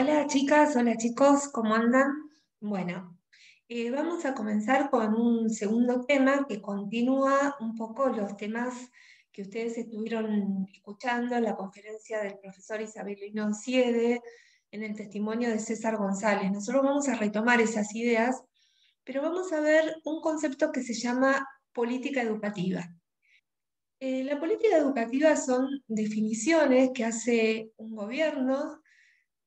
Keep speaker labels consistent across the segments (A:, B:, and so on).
A: Hola chicas, hola chicos, ¿cómo andan? Bueno, vamos a comenzar con un segundo tema que continúa un poco los temas que ustedes estuvieron escuchando en la conferencia del profesor Isabelino Siede en el testimonio de César González. Nosotros vamos a retomar esas ideas, pero vamos a ver un concepto que se llama política educativa. La política educativa son definiciones que hace un gobierno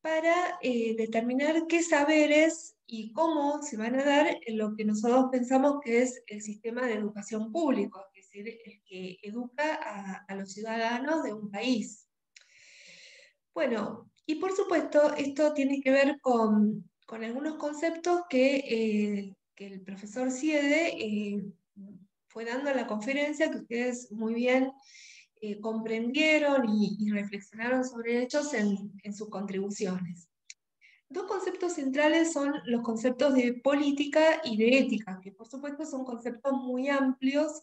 A: para determinar qué saberes y cómo se van a dar en lo que nosotros pensamos que es el sistema de educación público, es decir, el que educa a los ciudadanos de un país. Bueno, y por supuesto, esto tiene que ver con algunos conceptos que el profesor Siede fue dando en la conferencia, que ustedes muy bien comprendieron y reflexionaron sobre ellos en sus contribuciones. Dos conceptos centrales son los conceptos de política y de ética, que por supuesto son conceptos muy amplios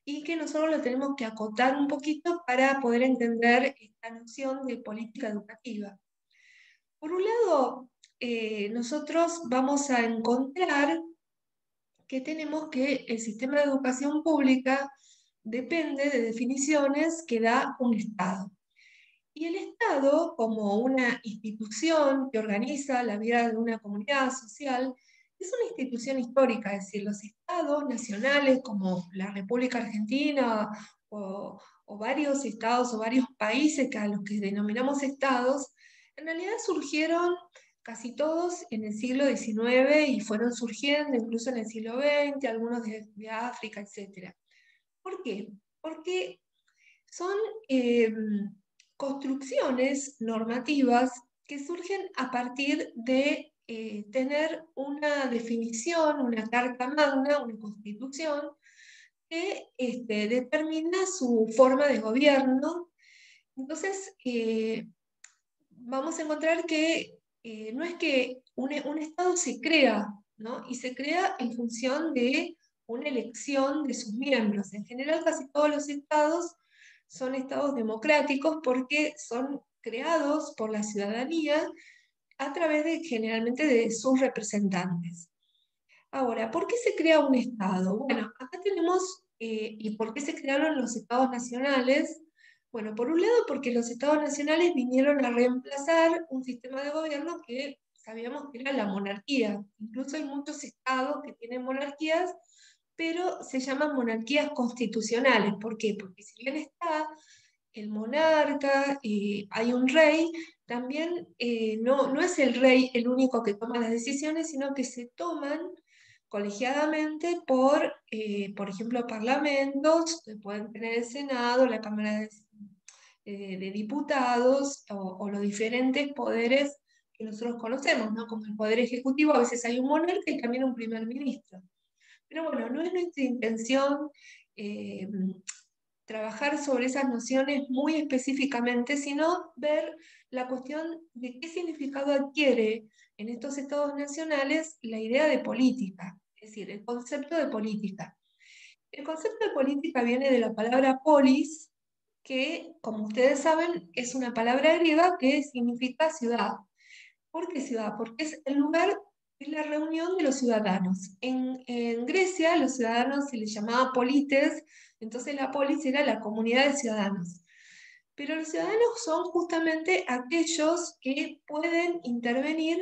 A: y que nosotros lo tenemos que acotar un poquito para poder entender esta noción de política educativa. Por un lado, nosotros vamos a encontrar que tenemos que el sistema de educación pública depende de definiciones que da un Estado. Y el Estado, como una institución que organiza la vida de una comunidad social, es una institución histórica, es decir, los estados nacionales como la República Argentina o varios estados o varios países a los que denominamos estados, en realidad surgieron casi todos en el siglo XIX y fueron surgiendo incluso en el siglo XX, algunos de África, etc. ¿Por qué? Porque son construcciones normativas que surgen a partir de tener una definición, una carta magna, una constitución que determina su forma de gobierno. Entonces, vamos a encontrar que no es que un Estado se crea, ¿no? Y se crea en función de una elección de sus miembros. En general, casi todos los estados son estados democráticos porque son creados por la ciudadanía a través de generalmente de sus representantes. Ahora, ¿por qué se crea un estado? Bueno, acá tenemos, ¿y por qué se crearon los estados nacionales? Bueno, por un lado porque los estados nacionales vinieron a reemplazar un sistema de gobierno que sabíamos que era la monarquía. Incluso hay muchos estados que tienen monarquías, pero se llaman monarquías constitucionales. ¿Por qué? Porque si bien está el monarca, hay un rey, también no es el rey el único que toma las decisiones, sino que se toman colegiadamente por ejemplo, parlamentos, que pueden tener el Senado, la Cámara de Diputados o los diferentes poderes que nosotros conocemos, ¿no? Como el Poder Ejecutivo, a veces hay un monarca y también un primer ministro. Pero bueno, no es nuestra intención eh, trabajar sobre esas nociones muy específicamente, sino ver la cuestión de qué significado adquiere en estos estados nacionales la idea de política, es decir, el concepto de política. El concepto de política viene de la palabra polis, que, como ustedes saben, es una palabra griega que significa ciudad. ¿Por qué ciudad? Porque es el lugar, es la reunión de los ciudadanos. En Grecia, los ciudadanos se les llamaba polites, entonces la polis era la comunidad de ciudadanos. Pero los ciudadanos son justamente aquellos que pueden intervenir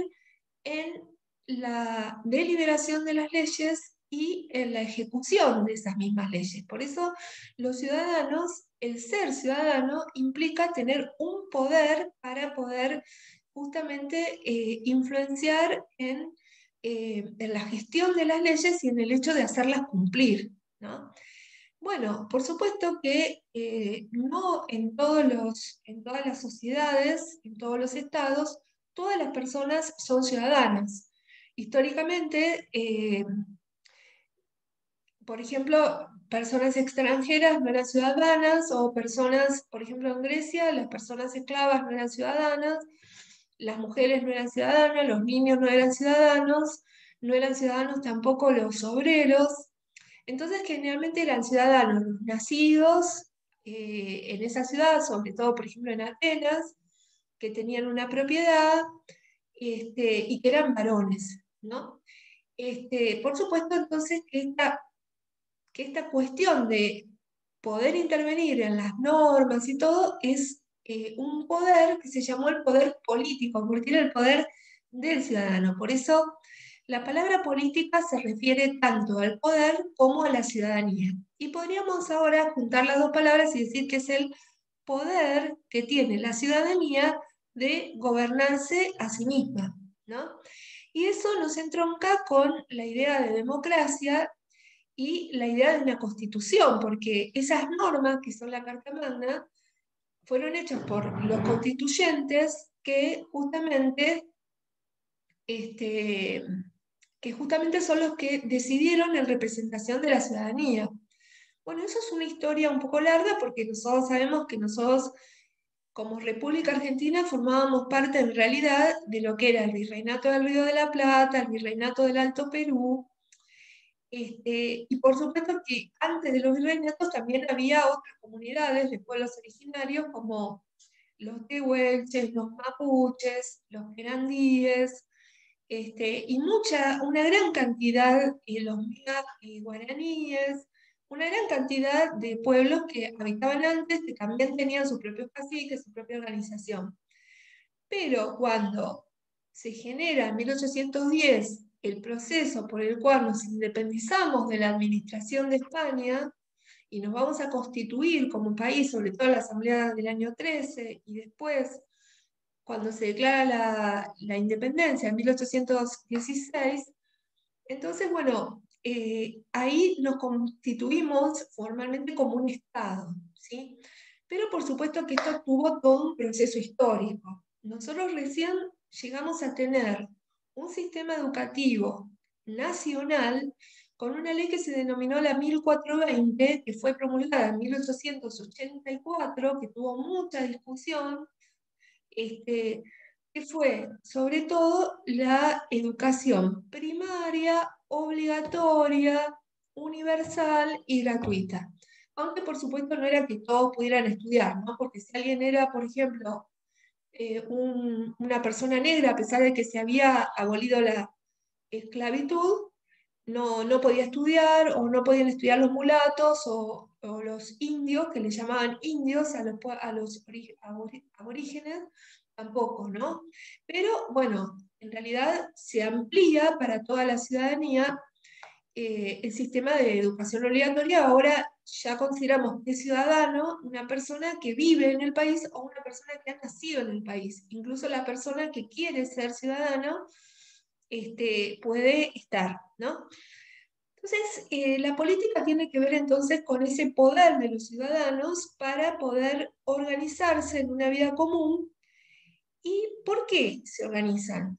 A: en la deliberación de las leyes y en la ejecución de esas mismas leyes. Por eso los ciudadanos, el ser ciudadano implica tener un poder para poder justamente influenciar en la gestión de las leyes y en el hecho de hacerlas cumplir, ¿no? Bueno, por supuesto que no en todas las sociedades, en todos los estados, todas las personas son ciudadanas. Históricamente, por ejemplo, personas extranjeras no eran ciudadanas, o personas, por ejemplo, en Grecia, las personas esclavas no eran ciudadanas, las mujeres no eran ciudadanas, los niños no eran ciudadanos tampoco los obreros. Entonces, generalmente eran ciudadanos nacidos en esa ciudad, sobre todo, por ejemplo, en Atenas, que tenían una propiedad y que eran varones, ¿no? Por supuesto, entonces, que esta cuestión de poder intervenir en las normas y todo es un poder que se llamó el poder político, porque era el poder del ciudadano. Por eso la palabra política se refiere tanto al poder como a la ciudadanía. Y podríamos ahora juntar las dos palabras y decir que es el poder que tiene la ciudadanía de gobernarse a sí misma, ¿no? Y eso nos entronca con la idea de democracia y la idea de una constitución, porque esas normas, que son la Carta Magna, fueron hechas por los constituyentes este, que justamente son los que decidieron en representación de la ciudadanía. Bueno, eso es una historia un poco larga porque nosotros sabemos que nosotros, como República Argentina, formábamos parte en realidad de lo que era el Virreinato del Río de la Plata, el Virreinato del Alto Perú. Y por supuesto que antes de los virreinatos también había otras comunidades de pueblos originarios como los tehuelches, los mapuches, los querandíes, y una gran cantidad, los mega guaraníes, una gran cantidad de pueblos que habitaban antes, que también tenían sus propios caciques, su propia organización. Pero cuando se genera en 1810 el proceso por el cual nos independizamos de la administración de España y nos vamos a constituir como país, sobre todo en la Asamblea del año 13, y después, cuando se declara la independencia en 1816, entonces, bueno, ahí nos constituimos formalmente como un Estado, ¿sí? Pero por supuesto que esto tuvo todo un proceso histórico. Nosotros recién llegamos a tener un sistema educativo nacional con una ley que se denominó la 1420, que fue promulgada en 1884, que tuvo mucha discusión, que fue sobre todo la educación primaria, obligatoria, universal y gratuita. Aunque por supuesto no era que todos pudieran estudiar, ¿no? Porque si alguien era, por ejemplo, una persona negra, a pesar de que se había abolido la esclavitud, no podía estudiar, o no podían estudiar los mulatos o los indios, que le llamaban indios a los aborígenes, tampoco, ¿no? Pero bueno, en realidad se amplía para toda la ciudadanía el sistema de educación obligatoria. Ahora ya consideramos que es ciudadano una persona que vive en el país o una persona que ha nacido en el país. Incluso la persona que quiere ser ciudadano puede estar, ¿no? Entonces, la política tiene que ver entonces con ese poder de los ciudadanos para poder organizarse en una vida común. ¿Y por qué se organizan?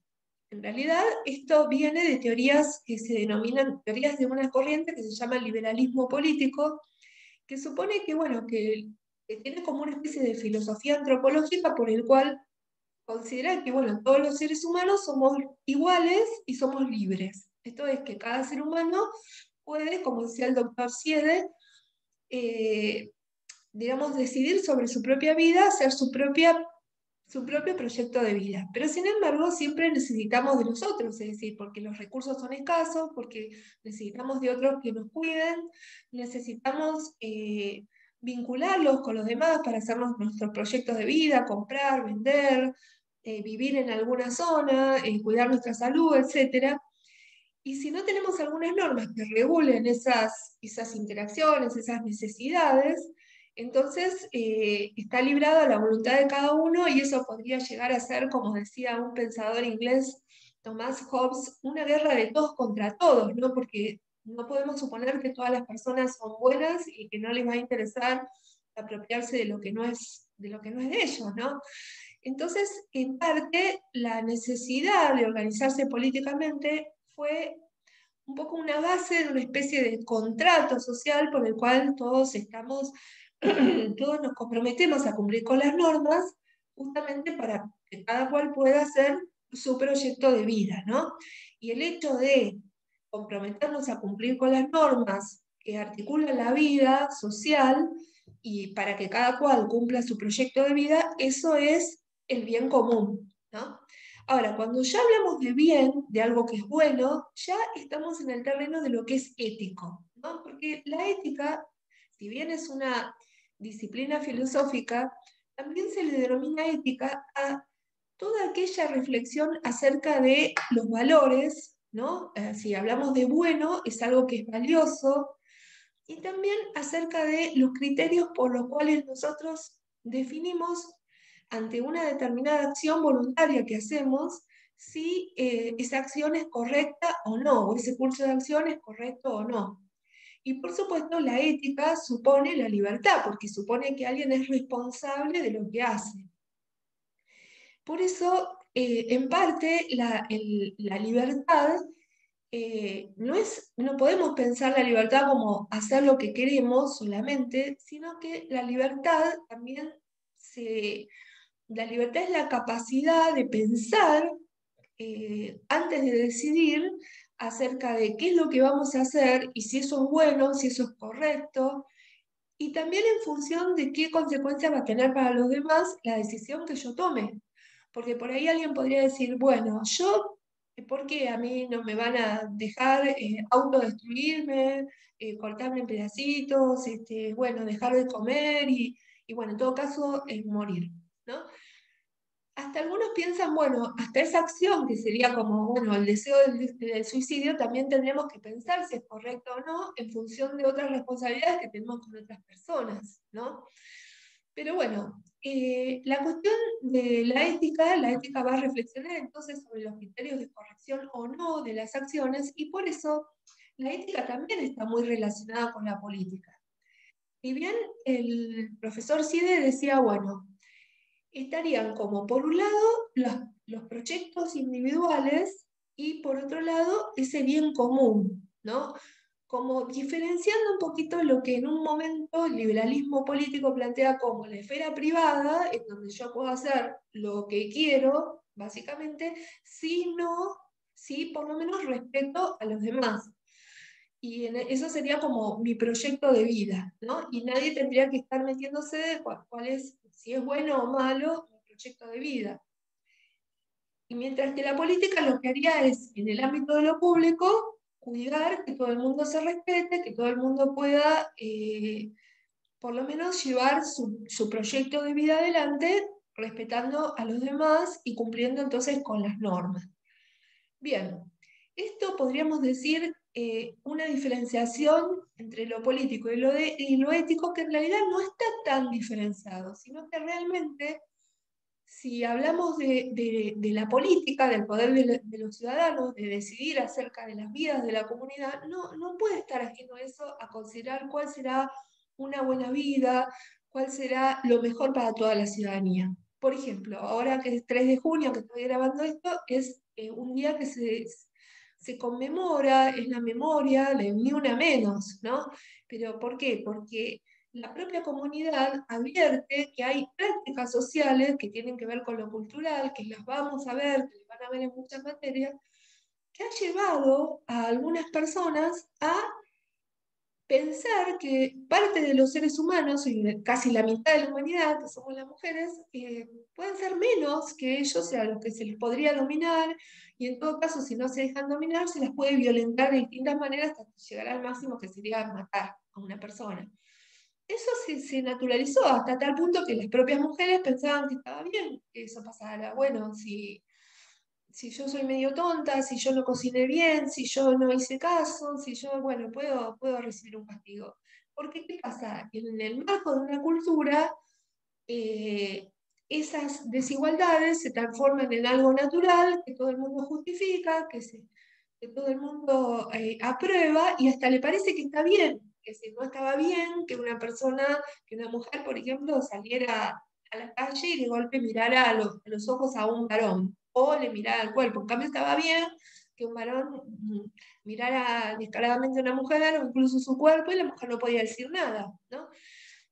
A: En realidad, esto viene de teorías que se denominan teorías de una corriente que se llama liberalismo político, que supone que, bueno, que tiene como una especie de filosofía antropológica por el cual considera que, bueno, todos los seres humanos somos iguales y somos libres. Esto es que cada ser humano puede, como decía el doctor Siede, eh, digamos, decidir sobre su propia vida, hacer su propio proyecto de vida. Pero sin embargo, siempre necesitamos de los otros, es decir, porque los recursos son escasos, porque necesitamos de otros que nos cuiden, necesitamos vincularlos con los demás para hacernos nuestros proyectos de vida, comprar, vender, vivir en alguna zona, cuidar nuestra salud, etc. Y si no tenemos algunas normas que regulen esas interacciones, esas necesidades, entonces está librado a la voluntad de cada uno, y eso podría llegar a ser, como decía un pensador inglés, Thomas Hobbes, una guerra de todos contra todos, ¿no? Porque no podemos suponer que todas las personas son buenas y que no les va a interesar apropiarse de lo que no es de ellos, ¿no? Entonces, en parte, la necesidad de organizarse políticamente fue un poco una base de una especie de contrato social por el cual todos nos comprometemos a cumplir con las normas, justamente para que cada cual pueda hacer su proyecto de vida, ¿no? Y el hecho de comprometernos a cumplir con las normas que articulan la vida social y para que cada cual cumpla su proyecto de vida, eso es el bien común, ¿no? Ahora, cuando ya hablamos de bien, de algo que es bueno, ya estamos en el terreno de lo que es ético, ¿no? Porque la ética, si bien es una disciplina filosófica, también se le denomina ética a toda aquella reflexión acerca de los valores, ¿no? Si hablamos de bueno, es algo que es valioso, y también acerca de los criterios por los cuales nosotros definimos ante una determinada acción voluntaria que hacemos si esa acción es correcta o no, o ese curso de acción es correcto o no. Y por supuesto, la ética supone la libertad, porque supone que alguien es responsable de lo que hace. Por eso, en parte, la libertad no podemos pensar la libertad como hacer lo que queremos solamente, sino que la libertad también la libertad es la capacidad de pensar antes de decidir acerca de qué es lo que vamos a hacer y si eso es bueno, si eso es correcto, y también en función de qué consecuencias va a tener para los demás la decisión que yo tome. Porque por ahí alguien podría decir, bueno, yo, ¿por qué a mí no me van a dejar autodestruirme, cortarme en pedacitos, bueno, dejar de comer y bueno, en todo caso, morir, ¿no? Hasta algunos piensan, bueno, hasta esa acción que sería como, bueno, el deseo del suicidio, también tendremos que pensar si es correcto o no en función de otras responsabilidades que tenemos con otras personas, ¿no? Pero bueno, la cuestión de la ética va a reflexionar entonces sobre los criterios de corrección o no de las acciones y por eso la ética también está muy relacionada con la política. Y bien, el profesor Side decía, bueno, estarían como por un lado los proyectos individuales y por otro lado ese bien común, ¿no? Como diferenciando un poquito lo que en un momento el liberalismo político plantea como la esfera privada, en donde yo puedo hacer lo que quiero, básicamente, si por lo menos respeto a los demás. Y eso sería como mi proyecto de vida, ¿no? Y nadie tendría que estar metiéndose de cuál es, si es bueno o malo mi proyecto de vida. Y mientras que la política lo que haría es, en el ámbito de lo público, cuidar que todo el mundo se respete, que todo el mundo pueda, por lo menos, llevar su proyecto de vida adelante, respetando a los demás y cumpliendo entonces con las normas. Bien, esto podríamos decir una diferenciación entre lo político y lo ético que en realidad no está tan diferenciado, sino que realmente si hablamos de la política, del poder de los ciudadanos, de decidir acerca de las vidas de la comunidad, no puede estar ajeno eso a considerar cuál será una buena vida, cuál será lo mejor para toda la ciudadanía. Por ejemplo, ahora que es 3 de junio que estoy grabando esto, es un día que se conmemora, es la memoria de Ni Una Menos, ¿no? ¿Pero por qué? Porque la propia comunidad advierte que hay prácticas sociales que tienen que ver con lo cultural, que las vamos a ver, que las van a ver en muchas materias, que ha llevado a algunas personas a pensar que parte de los seres humanos, y casi la mitad de la humanidad, que somos las mujeres, pueden ser menos que ellos, a los que se les podría dominar, y en todo caso, si no se dejan dominar, se las puede violentar de distintas maneras hasta llegar al máximo que sería matar a una persona. Eso se naturalizó hasta tal punto que las propias mujeres pensaban que estaba bien que eso pasara. Bueno, si yo soy medio tonta, si yo no cociné bien, si yo no hice caso, si yo, bueno, puedo recibir un castigo. Porque, ¿qué pasa? En el marco de una cultura, eh, esas desigualdades se transforman en algo natural, que todo el mundo justifica, que todo el mundo aprueba y hasta le parece que está bien, que si no estaba bien que una persona, que una mujer, por ejemplo, saliera a la calle y de golpe mirara a los ojos a un varón o le mirara al cuerpo. En cambio estaba bien que un varón mirara descaradamente a una mujer o incluso su cuerpo y la mujer no podía decir nada, ¿no?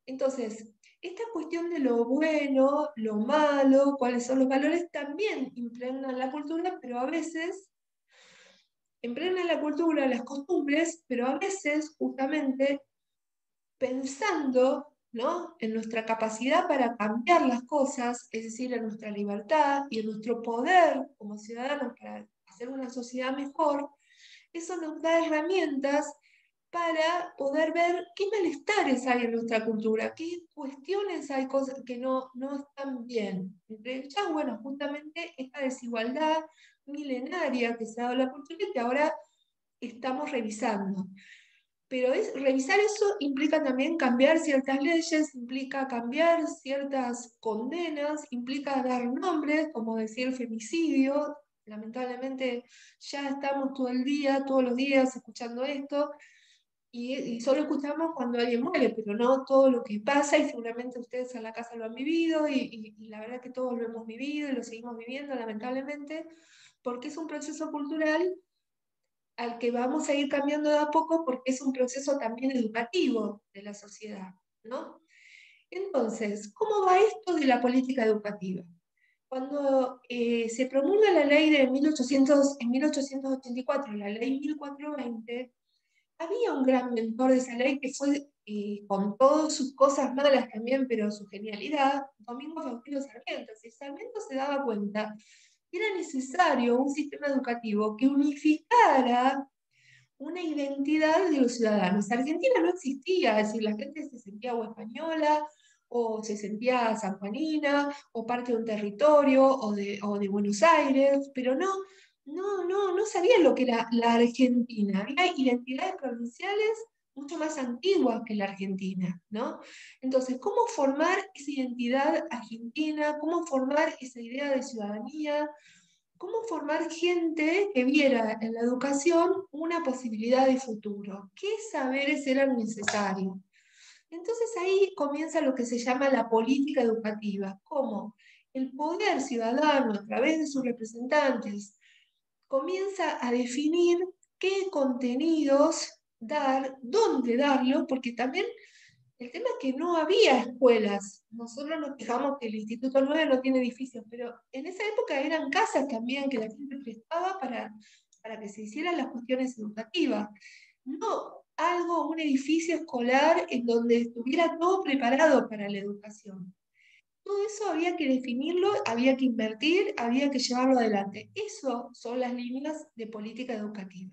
A: Entonces, esta cuestión de lo bueno, lo malo, cuáles son los valores, también impregnan la cultura, pero a veces impregnan la cultura, las costumbres, pero a veces justamente pensando ¿no? En nuestra capacidad para cambiar las cosas, es decir, en nuestra libertad y en nuestro poder como ciudadanos para hacer una sociedad mejor, eso nos da herramientas para poder ver qué malestares hay en nuestra cultura, qué cuestiones hay, cosas que no están bien. Entre ellas, bueno, justamente esta desigualdad milenaria que se ha dado en la cultura y que ahora estamos revisando. Pero revisar eso implica también cambiar ciertas leyes, implica cambiar ciertas condenas, implica dar nombres, como decir femicidio. Lamentablemente ya estamos todo el día, todos los días escuchando esto, y solo escuchamos cuando alguien muere, pero no todo lo que pasa, y seguramente ustedes en la casa lo han vivido, y la verdad que todos lo hemos vivido y lo seguimos viviendo, lamentablemente, porque es un proceso cultural al que vamos a ir cambiando de a poco porque es un proceso también educativo de la sociedad, ¿no? Entonces, ¿cómo va esto de la política educativa? Cuando se promulga la ley de 1884, la ley 1420, había un gran mentor de esa ley que fue, con todas sus cosas malas también, pero su genialidad, Domingo Faustino Sarmiento. Y Sarmiento se daba cuenta que era necesario un sistema educativo que unificara una identidad de los ciudadanos. Argentina no existía, es decir, la gente se sentía o española, o se sentía sanjuanina, o parte de un territorio, o de Buenos Aires, pero no sabían lo que era la Argentina. Había identidades provinciales mucho más antiguas que la Argentina, ¿no? Entonces, ¿cómo formar esa identidad argentina? ¿Cómo formar esa idea de ciudadanía? ¿Cómo formar gente que viera en la educación una posibilidad de futuro? ¿Qué saberes eran necesarios? Entonces ahí comienza lo que se llama la política educativa, cómo el poder ciudadano a través de sus representantes comienza a definir qué contenidos dar, dónde darlo, porque también el tema es que no había escuelas. Nosotros nos quejamos que el Instituto 9 no tiene edificios, pero en esa época eran casas también que la gente prestaba para que se hicieran las cuestiones educativas. No algo, un edificio escolar en donde estuviera todo preparado para la educación. Todo eso había que definirlo, había que invertir, había que llevarlo adelante. Eso son las líneas de política educativa.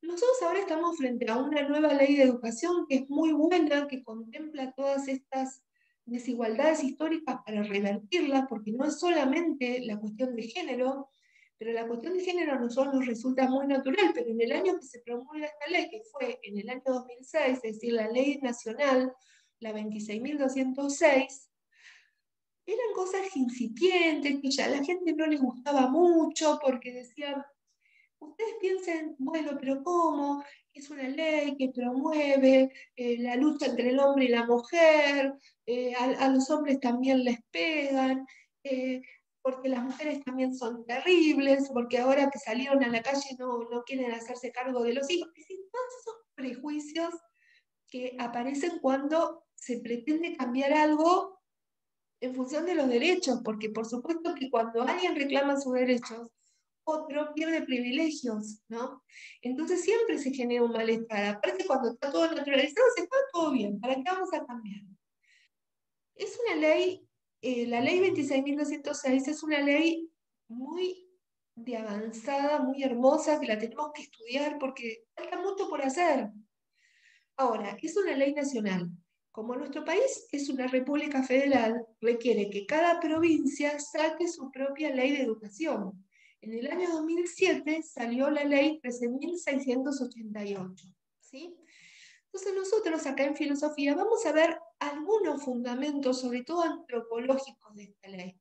A: Nosotros ahora estamos frente a una nueva ley de educación que es muy buena, que contempla todas estas desigualdades históricas para revertirlas, porque no es solamente la cuestión de género, pero la cuestión de género a nosotros nos resulta muy natural, pero en el año que se promulga esta ley, que fue en el año 2006, es decir, la ley nacional, la 26.206, eran cosas incipientes, que ya a la gente no les gustaba mucho, porque decían, ustedes piensen, bueno, pero ¿cómo? Es una ley que promueve la lucha entre el hombre y la mujer, a los hombres también les pegan, eh, porque las mujeres también son terribles, porque ahora que salieron a la calle no quieren hacerse cargo de los hijos. Es decir, todos esos prejuicios que aparecen cuando se pretende cambiar algo en función de los derechos, porque por supuesto que cuando alguien reclama sus derechos, otro pierde privilegios, ¿no? Entonces siempre se genera un malestar. Aparte, cuando está todo naturalizado, se está todo bien. ¿Para qué vamos a cambiar? Es una ley, la ley 26.206 es una ley muy de avanzada, muy hermosa, que la tenemos que estudiar porque falta mucho por hacer. Ahora, es una ley nacional. Como nuestro país es una república federal, requiere que cada provincia saque su propia ley de educación. En el año 2007 salió la ley 13.688, ¿sí? Entonces nosotros acá en filosofía vamos a ver algunos fundamentos, sobre todo antropológicos de esta ley.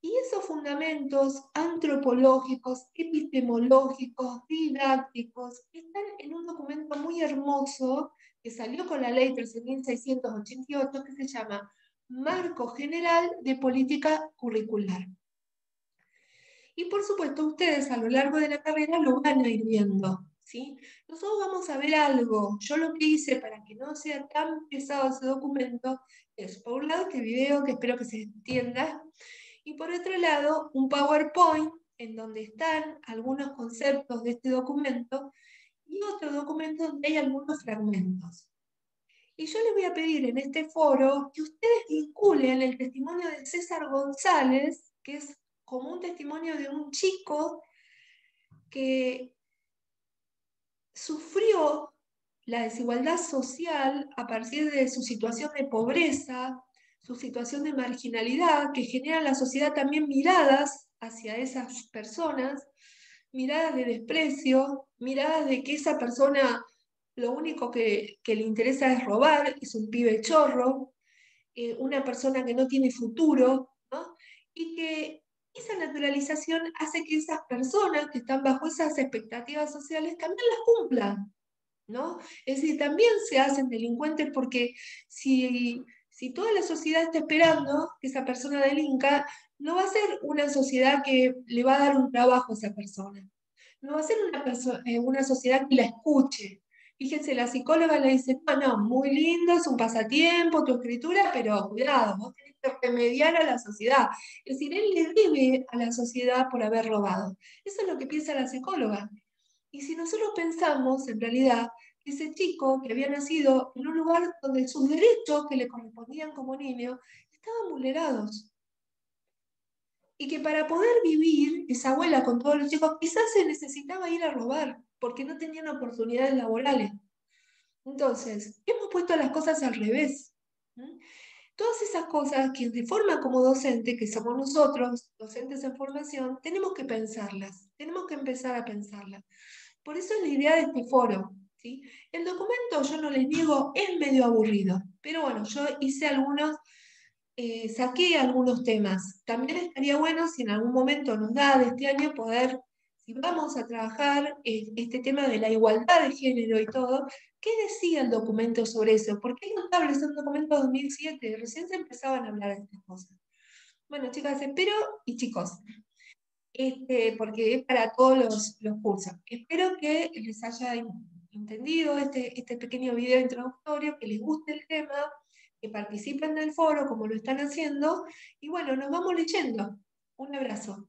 A: Y esos fundamentos antropológicos, epistemológicos, didácticos, están en un documento muy hermoso que salió con la ley 13.688 que se llama Marco General de Política Curricular. Y por supuesto, ustedes a lo largo de la carrera lo van a ir viendo, ¿sí? Nosotros vamos a ver algo. Yo lo que hice para que no sea tan pesado ese documento es, por un lado, este video que espero que se entienda, y por otro lado, un PowerPoint en donde están algunos conceptos de este documento y otro documento donde hay algunos fragmentos. Y yo les voy a pedir en este foro que ustedes vinculen el testimonio de César González, que es como un testimonio de un chico que sufrió la desigualdad social a partir de su situación de pobreza, su situación de marginalidad, que genera en la sociedad también miradas hacia esas personas, miradas de desprecio, miradas de que esa persona lo único que le interesa es robar, es un pibe chorro, una persona que no tiene futuro, ¿no? Y que esa naturalización hace que esas personas que están bajo esas expectativas sociales también las cumplan, ¿no? Es decir, también se hacen delincuentes porque si toda la sociedad está esperando que esa persona delinca, no va a ser una sociedad que le va a dar un trabajo a esa persona. No va a ser una sociedad que la escuche. Fíjense, la psicóloga le dice, no, no, muy lindo, es un pasatiempo tu escritura, pero cuidado, vos tenés que remediar a la sociedad. Es decir, él le debe a la sociedad por haber robado. Eso es lo que piensa la psicóloga. Y si nosotros pensamos, en realidad, que ese chico que había nacido en un lugar donde sus derechos que le correspondían como niño estaban vulnerados, y que para poder vivir, esa abuela con todos los chicos, quizás se necesitaba ir a robar, porque no tenían oportunidades laborales. Entonces, hemos puesto las cosas al revés. ¿Mm? Todas esas cosas que de forma como docente, que somos nosotros, docentes en formación, tenemos que pensarlas, tenemos que empezar a pensarlas. Por eso es la idea de este foro. ¿Sí? El documento, yo no les niego, es medio aburrido, pero bueno, yo hice algunos, saqué algunos temas. También estaría bueno si en algún momento nos da de este año poder, si vamos a trabajar este tema de la igualdad de género y todo, ¿qué decía el documento sobre eso? Porque es notable, es un documento de 2007, recién se empezaban a hablar de estas cosas. Bueno, chicas, espero, y chicos, porque es para todos los cursos. Espero que les haya entendido este pequeño video introductorio, que les guste el tema, que participen del foro como lo están haciendo, y bueno, nos vamos leyendo. Un abrazo.